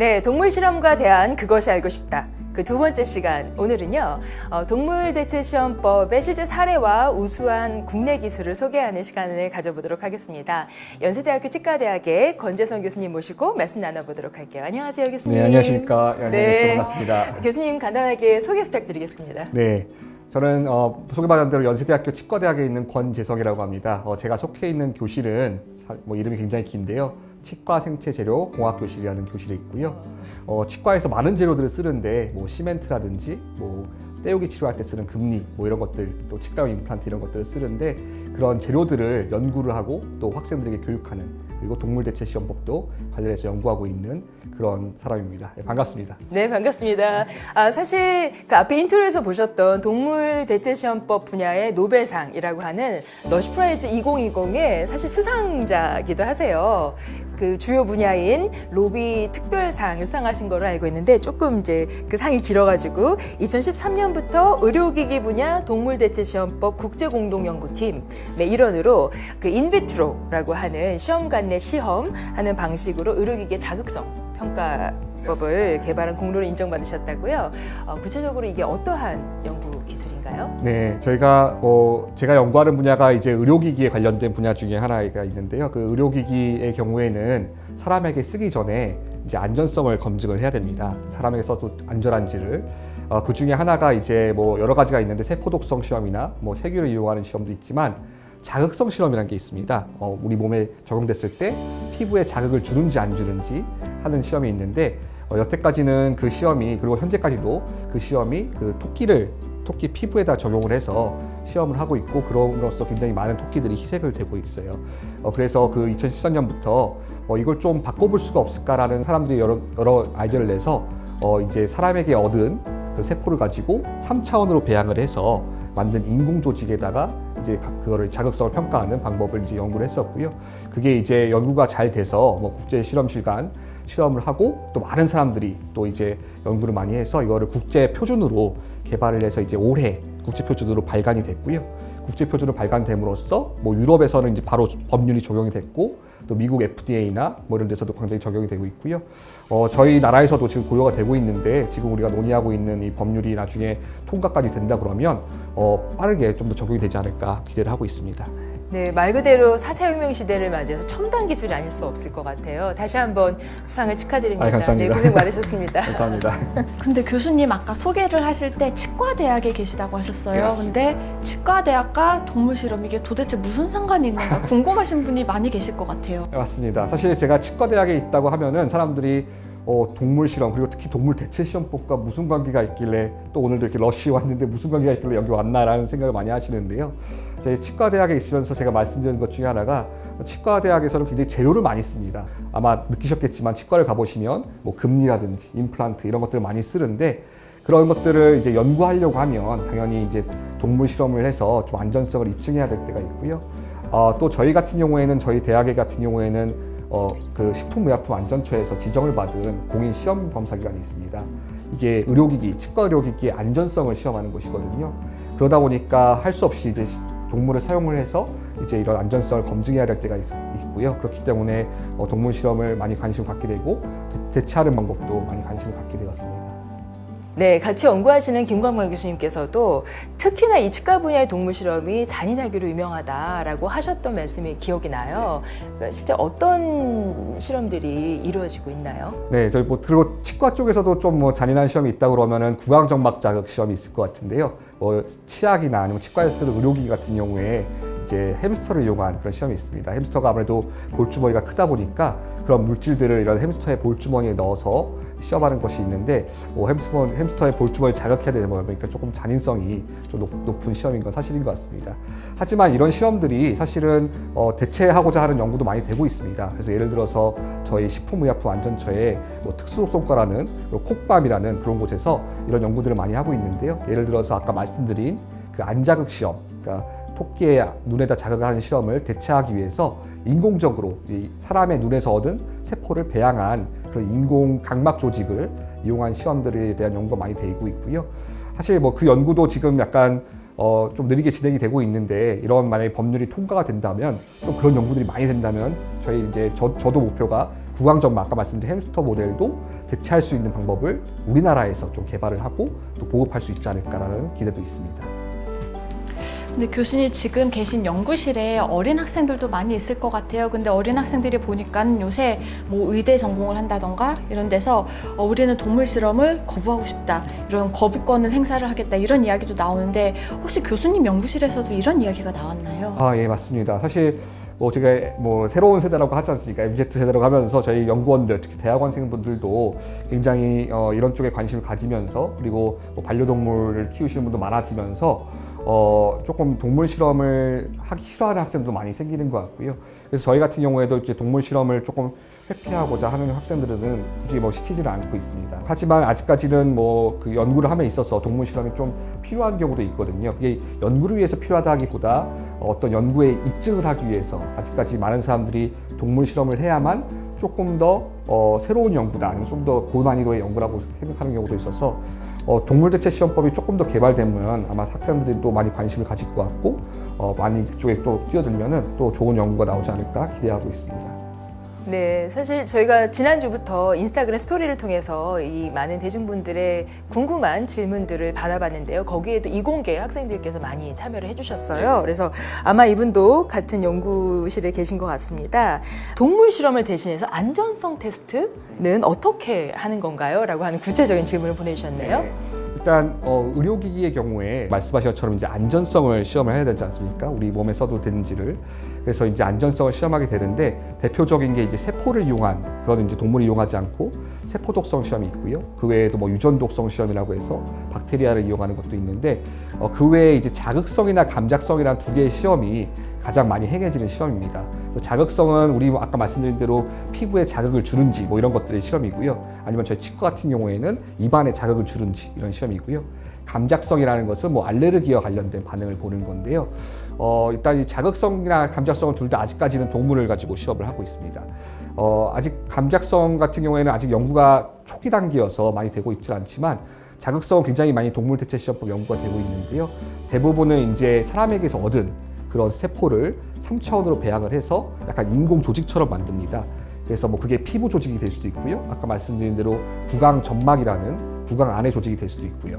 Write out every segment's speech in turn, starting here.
네, 동물 실험과 대한 그것이 알고 싶다. 그 두 번째 시간, 오늘은요, 동물대체시험법의 실제 사례와 우수한 국내 기술을 소개하는 시간을 가져보도록 하겠습니다. 연세대학교 치과대학의 권재성 교수님 모시고 말씀 나눠보도록 할게요. 안녕하세요, 교수님. 네, 안녕하십니까. 네. 반갑습니다. 교수님 간단하게 소개 부탁드리겠습니다. 네. 저는 소개받은 대로 연세대학교 치과대학에 있는 권재성이라고 합니다. 제가 속해 있는 교실은 이름이 굉장히 긴데요. 치과 생체재료 공학교실이라는 교실에 있고요. 치과에서 많은 재료들을 쓰는데 시멘트라든지 때우기 치료할 때 쓰는 금리 이런 것들, 또 치과용 임플란트 이런 것들을 쓰는데 그런 재료들을 연구를 하고 또 학생들에게 교육하는, 그리고 동물대체시험법도 관련해서 연구하고 있는 그런 사람입니다. 네, 반갑습니다. 네, 반갑습니다. 사실 그 앞에 인트로에서 보셨던 동물대체시험법 분야의 노벨상이라고 하는 러쉬 프라이즈 2020의 사실 수상자기도 하세요. 그 주요 분야인 로비 특별상을 수상하신 걸로 알고 있는데, 조금 이제 그 상이 길어가지고 2013년부터 의료기기 분야 동물대체시험법 국제공동연구팀 일원으로 그 인비트로라고 하는 시험관 내 시험하는 방식으로 의료기기의 자극성 평가법을 개발한 공로를 인정받으셨다고요. 구체적으로 이게 어떠한 연구 기술인가요? 네, 제가 연구하는 분야가 이제 의료기기에 관련된 분야 중에 하나가 있는데요. 그 의료기기의 경우에는 사람에게 쓰기 전에 이제 안전성을 검증을 해야 됩니다. 사람에게 써도 안전한지를. 그 중에 하나가 이제 여러 가지가 있는데, 세포독성 시험이나 세균을 이용하는 시험도 있지만, 자극성 실험이라는 게 있습니다. 우리 몸에 적용됐을 때 피부에 자극을 주는지 안 주는지 하는 시험이 있는데, 여태까지는 그 시험이, 그리고 현재까지도 그 시험이 그 토끼 피부에다 적용을 해서 시험을 하고 있고, 그럼으로써 굉장히 많은 토끼들이 희생을 되고 있어요. 그래서 그 2013년부터 이걸 좀 바꿔볼 수가 없을까라는 사람들이 여러 아이디어를 내서 이제 사람에게 얻은 그 세포를 가지고 3차원으로 배양을 해서 만든 인공 조직에다가 이제 그거를 자극성을 평가하는 방법을 이제 연구를 했었고요. 그게 이제 연구가 잘 돼서 국제 실험실 간 실험을 하고, 또 많은 사람들이 또 이제 연구를 많이 해서 이거를 국제 표준으로 개발을 해서 이제 올해 국제 표준으로 발간이 됐고요. 국제 표준으로 발간됨으로써 유럽에서는 이제 바로 법률이 적용이 됐고, 또 미국 FDA나 이런 데서도 굉장히 적용이 되고 있고요. 저희 나라에서도 지금 고려가 되고 있는데, 지금 우리가 논의하고 있는 이 법률이 나중에 통과까지 된다 그러면 빠르게 좀 더 적용이 되지 않을까 기대를 하고 있습니다. 네, 말 그대로 4차 혁명 시대를 맞이해서 첨단 기술이 아닐 수 없을 것 같아요. 다시 한번 수상을 축하드립니다. 감사합니다. 네, 고생 많으셨습니다. 감사합니다. 근데 교수님 아까 소개를 하실 때 치과대학에 계시다고 하셨어요. 네, 근데 치과대학과 동물실험 이게 도대체 무슨 상관이 있는가 궁금하신 분이 많이 계실 것 같아요. 네, 맞습니다. 사실 제가 치과대학에 있다고 하면은 사람들이 동물 실험, 그리고 특히 동물 대체 시험법과 무슨 관계가 있길래, 또 오늘도 이렇게 러쉬 왔는데 무슨 관계가 있길래 여기 왔나라는 생각을 많이 하시는데요. 제 치과대학에 있으면서 제가 말씀드린 것 중에 하나가, 치과대학에서는 굉장히 재료를 많이 씁니다. 아마 느끼셨겠지만 치과를 가보시면 금리라든지 임플란트 이런 것들을 많이 쓰는데, 그런 것들을 이제 연구하려고 하면 당연히 이제 동물 실험을 해서 좀 안전성을 입증해야 될 때가 있고요. 또 저희 같은 경우에는, 저희 대학에 같은 경우에는 그 식품의약품안전처에서 지정을 받은 공인 시험 검사기관이 있습니다. 이게 의료기기, 치과 의료기기의 안전성을 시험하는 곳이거든요. 그러다 보니까 할 수 없이 이제 동물을 사용을 해서 이제 이런 안전성을 검증해야 될 때가 있고요. 그렇기 때문에 동물 실험을 많이 관심을 갖게 되고, 대체하는 방법도 많이 관심을 갖게 되었습니다. 네, 같이 연구하시는 김광만 교수님께서도 특히나 이 치과 분야의 동물 실험이 잔인하기로 유명하다라고 하셨던 말씀이 기억이 나요. 그러니까 실제 어떤 실험들이 이루어지고 있나요? 네, 저희 그리고 치과 쪽에서도 좀 잔인한 시험이 있다 그러면은 구강정막 자극 시험이 있을 것 같은데요. 치약이나 아니면 치과에서 쓰는 의료기기 같은 경우에 이제 햄스터를 이용한 그런 시험이 있습니다. 햄스터가 아무래도 볼주머니가 크다 보니까 그런 물질들을 이런 햄스터의 볼주머니에 넣어서 시험하는 것이 있는데, 햄스터의 볼주머니를 자극해야 되다 보니까 조금 잔인성이 좀 높은 시험인 건 사실인 것 같습니다. 하지만 이런 시험들이 사실은 대체하고자 하는 연구도 많이 되고 있습니다. 그래서 예를 들어서 저희 식품의약품안전처에 특수속성과라는 콕밤이라는 그런 곳에서 이런 연구들을 많이 하고 있는데요. 예를 들어서 아까 말씀드린 그 안자극 시험, 그러니까 토끼의 눈에다 자극을 하는 시험을 대체하기 위해서 인공적으로 이 사람의 눈에서 얻은 세포를 배양한 그런 인공 각막 조직을 이용한 시험들에 대한 연구가 많이 되고 있고요. 사실 그 연구도 지금 약간 좀 느리게 진행이 되고 있는데, 이런 만약에 법률이 통과가 된다면, 좀 그런 연구들이 많이 된다면 저희 이제 저도 목표가 구강정 아까 말씀드린 햄스터 모델도 대체할 수 있는 방법을 우리나라에서 좀 개발을 하고 또 보급할 수 있지 않을까라는 기대도 있습니다. 근데 교수님 지금 계신 연구실에 어린 학생들도 많이 있을 것 같아요. 근데 어린 학생들이 보니까 요새 뭐 의대 전공을 한다던가 이런 데서 우리는 동물 실험을 거부하고 싶다, 이런 거부권을 행사를 하겠다, 이런 이야기도 나오는데 혹시 교수님 연구실에서도 이런 이야기가 나왔나요? 예, 맞습니다. 사실 제가 새로운 세대라고 하지 않습니까? MZ 세대라고 하면서 저희 연구원들, 특히 대학원생분들도 굉장히 이런 쪽에 관심을 가지면서, 그리고 반려동물을 키우시는 분도 많아지면서 조금 동물 실험을 하기 싫어하는 학생도 많이 생기는 것 같고요. 그래서 저희 같은 경우에도 이제 동물 실험을 조금 회피하고자 하는 학생들은 굳이 시키지는 않고 있습니다. 하지만 아직까지는 그 연구를 함에 있어서 동물 실험이 좀 필요한 경우도 있거든요. 그게 연구를 위해서 필요하다기보다 어떤 연구에 입증을 하기 위해서 아직까지 많은 사람들이 동물 실험을 해야만 조금 더 새로운 연구다, 아니면 좀 더 고난이도의 연구라고 생각하는 경우도 있어서 동물 대체 시험법이 조금 더 개발되면 아마 학생들이 또 많이 관심을 가질 것 같고 많이 그쪽에 또 뛰어들면은 또 좋은 연구가 나오지 않을까 기대하고 있습니다. 네, 사실 저희가 지난주부터 인스타그램 스토리를 통해서 이 많은 대중분들의 궁금한 질문들을 받아봤는데요. 거기에도 이공계 학생들께서 많이 참여를 해주셨어요. 그래서 아마 이분도 같은 연구실에 계신 것 같습니다. 동물 실험을 대신해서 안전성 테스트는 어떻게 하는 건가요? 라고 하는 구체적인 질문을 보내주셨네요. 네. 일단 의료기기의 경우에 말씀하신 것처럼 이제 안전성을 시험을 해야 되지 않습니까? 우리 몸에 써도 되는지를. 그래서 이제 안전성을 시험하게 되는데 대표적인 게 이제 세포를 이용한, 그건 이제 동물을 이용하지 않고 세포 독성 시험이 있고요. 그 외에도 유전 독성 시험이라고 해서 박테리아를 이용하는 것도 있는데 그 외에 이제 자극성이나 감작성이라는 두 개의 시험이 가장 많이 행해지는 시험입니다. 자극성은 우리 아까 말씀드린 대로 피부에 자극을 주는지 이런 것들의 시험이고요. 아니면 저희 치과 같은 경우에는 입안에 자극을 주는지 이런 시험이고요. 감작성이라는 것은 알레르기와 관련된 반응을 보는 건데요. 일단 이 자극성이나 감작성은 둘 다 아직까지는 동물을 가지고 시험을 하고 있습니다. 아직 감작성 같은 경우에는 아직 연구가 초기 단계여서 많이 되고 있지 않지만 자극성은 굉장히 많이 동물 대체 시험법 연구가 되고 있는데요. 대부분은 이제 사람에게서 얻은 그런 세포를 3차원으로 배양을 해서 약간 인공 조직처럼 만듭니다. 그래서 그게 피부 조직이 될 수도 있고요. 아까 말씀드린 대로 구강 점막이라는 구강 안의 조직이 될 수도 있고요.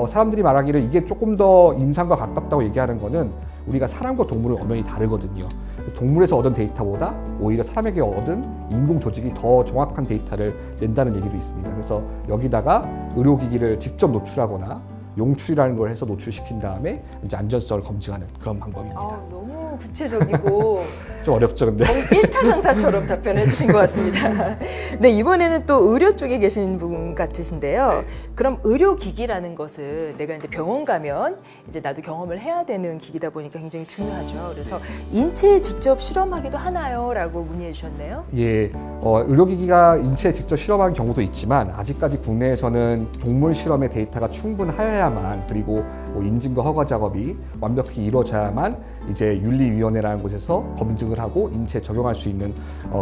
사람들이 말하기를 이게 조금 더 임상과 가깝다고 얘기하는 거는 우리가 사람과 동물은 엄연히 다르거든요. 동물에서 얻은 데이터보다 오히려 사람에게 얻은 인공 조직이 더 정확한 데이터를 낸다는 얘기도 있습니다. 그래서 여기다가 의료기기를 직접 노출하거나 용출이라는 걸 해서 노출시킨 다음에 이제 안전성을 검증하는 그런 방법입니다. 너무 구체적이고 좀 어렵죠, 근데? 거의 1타 강사처럼 답변해 주신 것 같습니다. 네, 이번에는 또 의료 쪽에 계신 분 같으신데요. 네. 그럼 의료기기라는 것은 내가 이제 병원 가면 이제 나도 경험을 해야 되는 기기다 보니까 굉장히 중요하죠. 그래서 인체에 직접 실험하기도 하나요? 라고 문의해 주셨네요. 예, 의료기기가 인체에 직접 실험하는 경우도 있지만 아직까지 국내에서는 동물 실험의 데이터가 충분하여야만, 그리고 인증과 허가 작업이 완벽히 이루어져야만 이제 윤리위원회라는 곳에서 검증을 하고 인체에 적용할 수 있는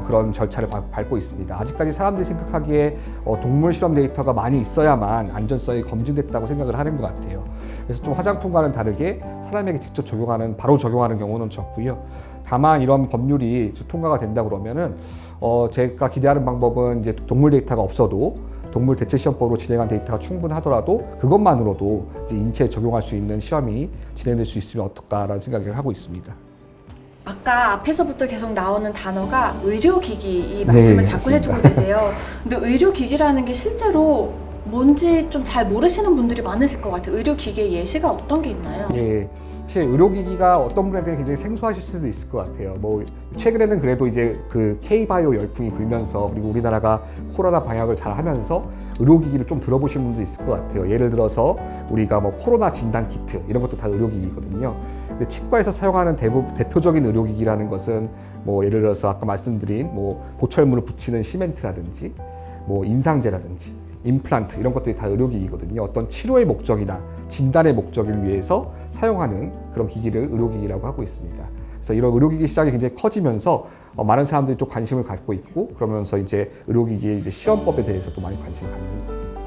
그런 절차를 밟고 있습니다. 아직까지 사람들이 생각하기에 동물 실험 데이터가 많이 있어야만 안전성이 검증됐다고 생각을 하는 것 같아요. 그래서 좀 화장품과는 다르게 사람에게 직접 바로 적용하는 경우는 적고요. 다만 이런 법률이 통과가 된다 그러면은 제가 기대하는 방법은 이제 동물 데이터가 없어도 동물 대체 시험법으로 진행한 데이터가 충분하더라도 그것만으로도 이제 인체에 적용할 수 있는 시험이 진행될 수 있으면 어떨까라는 생각을 하고 있습니다. 아까 앞에서부터 계속 나오는 단어가 의료기기, 이 말씀을 네, 자꾸 맞습니다. 해주고 계세요. 근데 의료기기라는 게 실제로 뭔지 좀 잘 모르시는 분들이 많으실 것 같아요. 의료기기의 예시가 어떤 게 있나요? 예, 사실 의료기기가 어떤 분에게는 굉장히 생소하실 수도 있을 것 같아요. 최근에는 그래도 이제 그 K-바이오 열풍이 불면서, 그리고 우리나라가 코로나 방역을 잘 하면서 의료기기를 좀 들어보신 분도 있을 것 같아요. 예를 들어서 우리가 코로나 진단 키트 이런 것도 다 의료기기거든요. 근데 치과에서 사용하는 대표적인 의료기기라는 것은 예를 들어서 아까 말씀드린 보철물을 붙이는 시멘트라든지 인상제라든지 임플란트 이런 것들이 다 의료기기거든요. 어떤 치료의 목적이나 진단의 목적을 위해서 사용하는 그런 기기를 의료기기라고 하고 있습니다. 그래서 이런 의료기기 시장이 굉장히 커지면서 많은 사람들이 또 관심을 갖고 있고, 그러면서 이제 의료기기의 이제 시험법에 대해서도 많이 관심을 갖는 것 같습니다.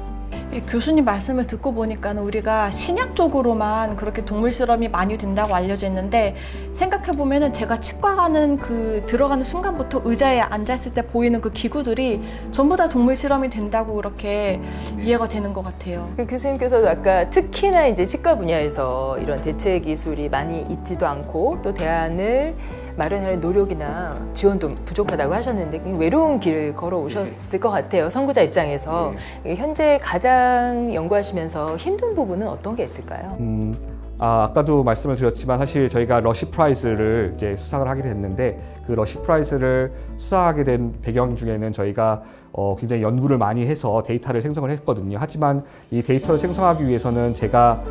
교수님 말씀을 듣고 보니까는 우리가 신약 쪽으로만 그렇게 동물 실험이 많이 된다고 알려져 있는데 생각해 보면은 제가 치과 가는 그 들어가는 순간부터 의자에 앉아 있을 때 보이는 그 기구들이 전부 다 동물 실험이 된다고 그렇게 이해가 되는 것 같아요. 그 교수님께서도 아까 특히나 이제 치과 분야에서 이런 대체 기술이 많이 있지도 않고 또 대안을 마련할 노력이나 지원도 부족하다고 하셨는데 외로운 길을 걸어오셨을 것 같아요. 선구자 입장에서. 현재 가장 연구하시면서 힘든 부분은 어떤 게 있을까요? 아까도 말씀을 드렸지만 사실 저희가 러시 프라이즈를 이제 수상을 하게 됐는데 그 러시 프라이즈를 수상하게 된 배경 중에는 저희가 굉장히 연구를 많이 해서 데이터를 생성을 했거든요. 하지만 이 데이터를 생성하기 위해서는 제가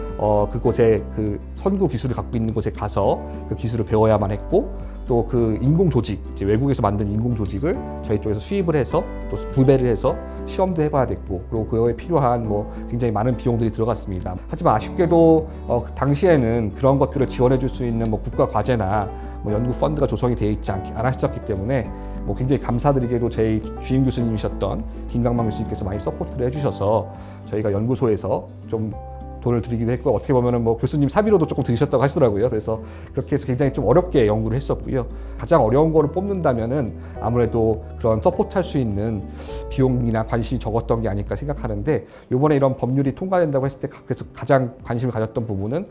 그곳에 그 선구 기술을 갖고 있는 곳에 가서 그 기술을 배워야만 했고 또 그 인공 조직, 이제 외국에서 만든 인공 조직을 저희 쪽에서 수입을 해서 또 구매를 해서 시험도 해봐야 됐고 그리고 그거에 필요한 뭐 굉장히 많은 비용들이 들어갔습니다. 하지만 아쉽게도 그 당시에는 그런 것들을 지원해 줄 수 있는 뭐 국가 과제나 뭐 연구 펀드가 조성이 되어 있지 않았었기 때문에 뭐 굉장히 감사드리게도 제 주임 교수님이셨던 김강만 교수님께서 많이 서포트를 해주셔서 저희가 연구소에서 좀 돈을 드리기도 했고 어떻게 보면은 뭐 교수님 사비로도 조금 드리셨다고 하시더라고요. 그래서 그렇게 해서 굉장히 좀 어렵게 연구를 했었고요. 가장 어려운 거를 뽑는다면은 아무래도 그런 서포트할 수 있는 비용이나 관심이 적었던 게 아닐까 생각하는데 이번에 이런 법률이 통과된다고 했을 때 그래서 가장 관심을 가졌던 부분은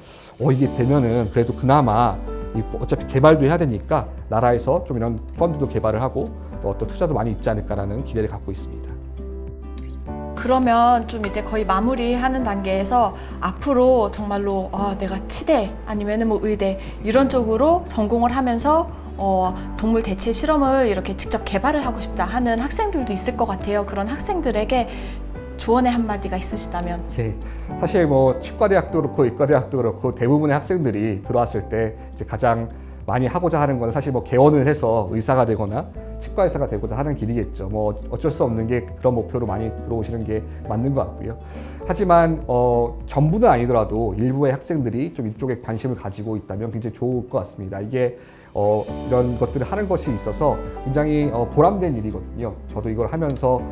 이게 되면은 그래도 그나마 어차피 개발도 해야 되니까 나라에서 좀 이런 펀드도 개발을 하고 또 어떤 투자도 많이 있지 않을까라는 기대를 갖고 있습니다. 그러면 좀 이제 거의 마무리하는 단계에서 앞으로 정말로 내가 치대 아니면은 뭐 의대 이런 쪽으로 전공을 하면서 동물 대체 실험을 이렇게 직접 개발을 하고 싶다 하는 학생들도 있을 것 같아요. 그런 학생들에게 조언의 한마디가 있으시다면? 사실 뭐 치과대학도 그렇고 의과대학도 그렇고 대부분의 학생들이 들어왔을 때 이제 가장 많이 하고자 하는 건 사실 뭐 개원을 해서 의사가 되거나 치과 의사가 되고자 하는 길이겠죠. 뭐 어쩔 수 없는 게 그런 목표로 많이 들어오시는 게 맞는 것 같고요. 하지만 전부는 아니더라도 일부의 학생들이 좀 이쪽에 관심을 가지고 있다면 굉장히 좋을 것 같습니다. 이게 이런 것들을 하는 것이 있어서 굉장히 보람된 일이거든요. 저도 이걸 하면서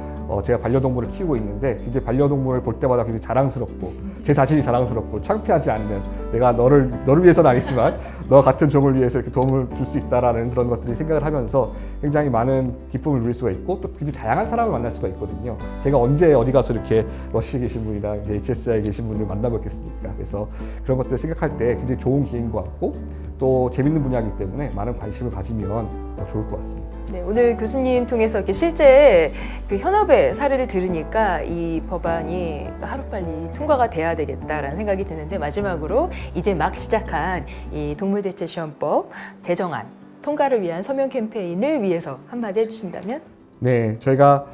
제가 반려동물을 키우고 있는데 이제 반려동물을 볼 때마다 굉장히 자랑스럽고 제 자신이 자랑스럽고 창피하지 않는 내가 너를 위해서는 아니지만 너 같은 종을 위해서 이렇게 도움을 줄 수 있다라는 그런 것들이 생각을 하면서 굉장히 많은 기쁨을 누릴 수가 있고 또 굉장히 다양한 사람을 만날 수가 있거든요. 제가 언제 어디 가서 이렇게 러시아에 계신 분이나 HSI에 계신 분들 만나뵙겠습니까? 그래서 그런 것들을 생각할 때 굉장히 좋은 기회인 것 같고 또 재밌는 분야이기 때문에 많은 관심을 가지면 좋을 것 같습니다. 네, 오늘 교수님 통해서 이렇게 실제 그 현업의 사례를 들으니까 이 법안이 하루빨리 통과가 돼야 되겠다라는 생각이 드는데 마지막으로 이제 막 시작한 이 동물대체시험법 제정안 통과를 위한 서명 캠페인을 위해서 한마디 해주신다면? 네, 저희가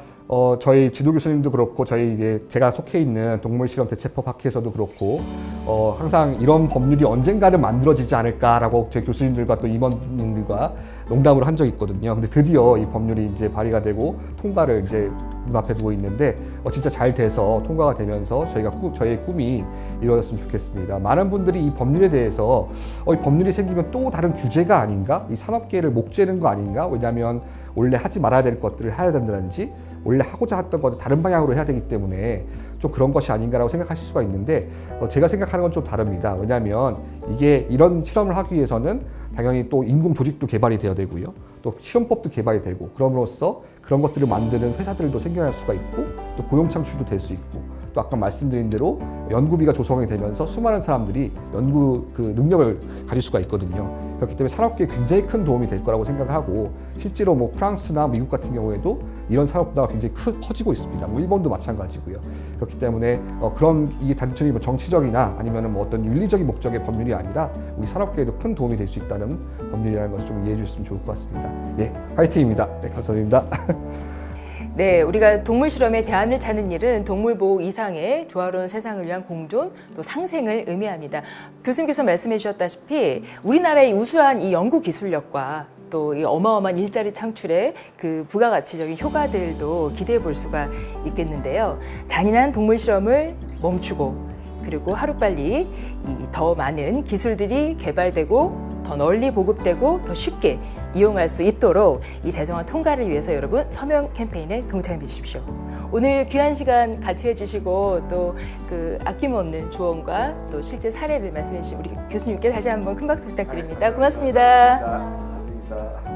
저희 지도 교수님도 그렇고 저희 이제 제가 속해 있는 동물실험대체법 학회에서도 그렇고 항상 이런 법률이 언젠가는 만들어지지 않을까라고 저희 교수님들과 또 임원님들과 농담을 한 적이 있거든요. 근데 드디어 이 법률이 이제 발의가 되고 통과를 이제 눈앞에 두고 있는데 진짜 잘 돼서 통과가 되면서 저희의 꿈이 이루어졌으면 좋겠습니다. 많은 분들이 이 법률에 대해서 이 법률이 생기면 또 다른 규제가 아닌가? 이 산업계를 목재는 거 아닌가? 왜냐하면 원래 하지 말아야 될 것들을 해야 된다든지 원래 하고자 했던 것을 다른 방향으로 해야 되기 때문에 좀 그런 것이 아닌가라고 생각하실 수가 있는데 제가 생각하는 건 좀 다릅니다. 왜냐하면 이게 이런 실험을 하기 위해서는 당연히 또 인공 조직도 개발이 되어야 되고요. 또 시험법도 개발이 되고 그럼으로써 그런 것들을 만드는 회사들도 생겨날 수가 있고 또 고용 창출도 될 수 있고 또 아까 말씀드린 대로 연구비가 조성이 되면서 수많은 사람들이 연구 그 능력을 가질 수가 있거든요. 그렇기 때문에 산업계에 굉장히 큰 도움이 될 거라고 생각을 하고 실제로 뭐 프랑스나 미국 같은 경우에도 이런 산업 분야가 굉장히 커지고 있습니다. 뭐 일본도 마찬가지고요. 그렇기 때문에 그런 이게 단순히 뭐 정치적이나 아니면은 뭐 어떤 윤리적인 목적의 법률이 아니라 우리 산업계에도 큰 도움이 될 수 있다는 법률이라는 것을 좀 이해해 주셨으면 좋을 것 같습니다. 예, 화이팅입니다. 네, 감사드립니다. 네, 우리가 동물 실험에 대안을 찾는 일은 동물 보호 이상의 조화로운 세상을 위한 공존 또 상생을 의미합니다. 교수님께서 말씀해 주셨다시피 우리나라의 우수한 이 연구 기술력과 또 이 어마어마한 일자리 창출의 그 부가가치적인 효과들도 기대해 볼 수가 있겠는데요. 잔인한 동물 실험을 멈추고 그리고 하루빨리 이 더 많은 기술들이 개발되고 더 널리 보급되고 더 쉽게 이용할 수 있도록 이 재정안 통과를 위해서 여러분 서명 캠페인에 동참해 주십시오. 오늘 귀한 시간 같이 해주시고 또 그 아낌없는 조언과 또 실제 사례를 말씀해 주신 우리 교수님께 다시 한번 큰 박수 부탁드립니다. 고맙습니다. 감사합니다.